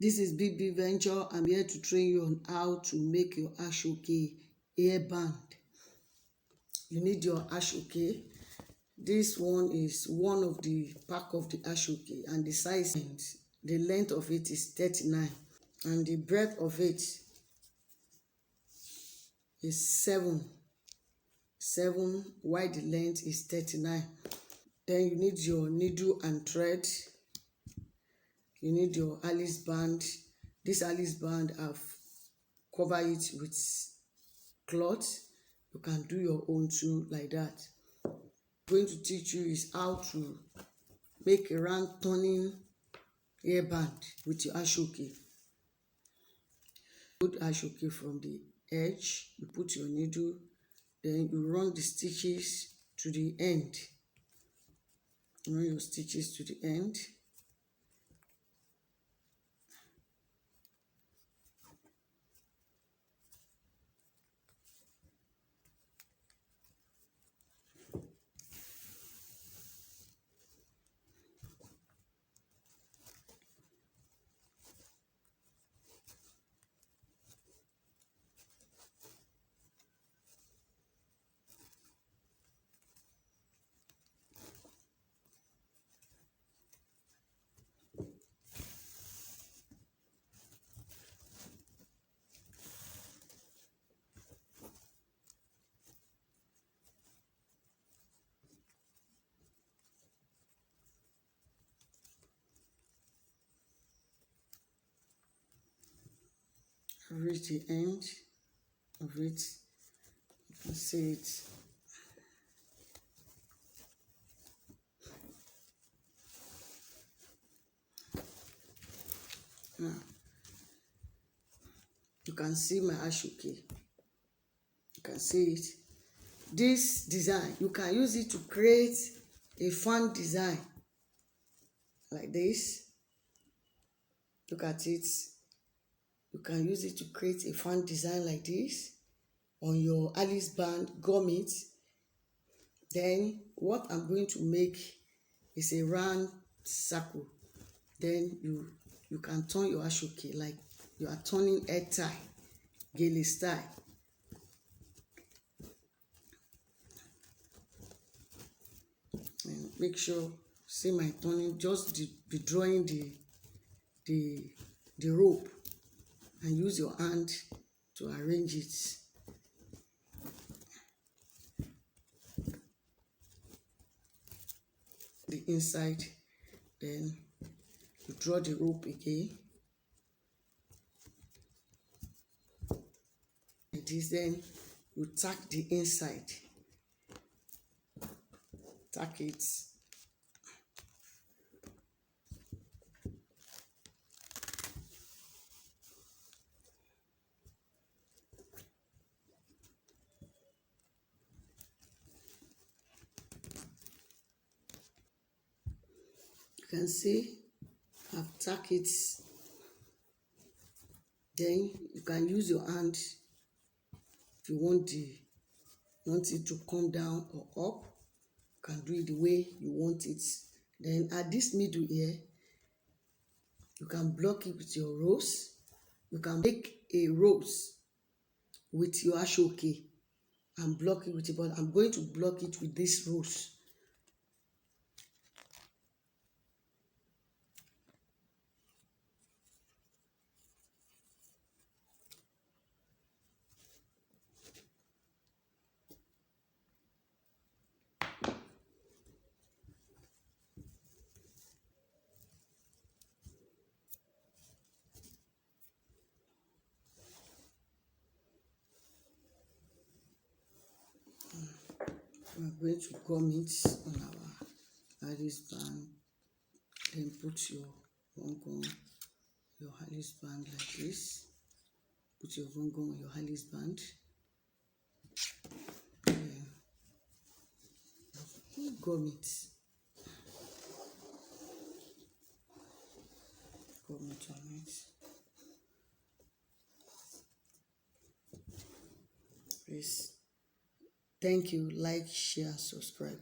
This is BB Venture. I'm here to train you on how to make your aso-oke hairband. You need your aso-oke. This one is one of the pack of the aso-oke, and the size, the length of it is 39, and the breadth of it is 7, while the length is 39. Then you need your needle and thread. You need your Alice band. This Alice band, I've covered it with cloth. You can do your own too, like that. What I'm going to teach you is how to make a round turning hairband with your aso-oke. Put aso-oke from the edge. You put your needle, then you run the stitches to the end. Run your stitches to the end. Reach the end of it. You can see it. Now, you can see my aso-oke. You can see it. This design, you can use it to create a fun design like this. Look at it. You can use it to create a fun design like this on your Alice band grommet. Then what I'm going to make is a round circle. Then you can turn your aso-oke like you are turning head tie, gele style. And make sure, see my turning, just be drawing the rope, and use your hand to arrange it. The inside, then you draw the rope again like this. Then you tack the inside, tack it. You can see I've tacked it. Then you can use your hand if you want it to come down or up. You can do it the way you want it. Then at this middle here, you can block it with your rose. You can make a rose with your aso-oke and block it with it, but I'm going to block it with this rose. We're going to gum it on our Alice band. Then put your Alice band like this. Put your on your Alice band. Then gum it. Gum it on it. Please. Thank you. Like, share, subscribe.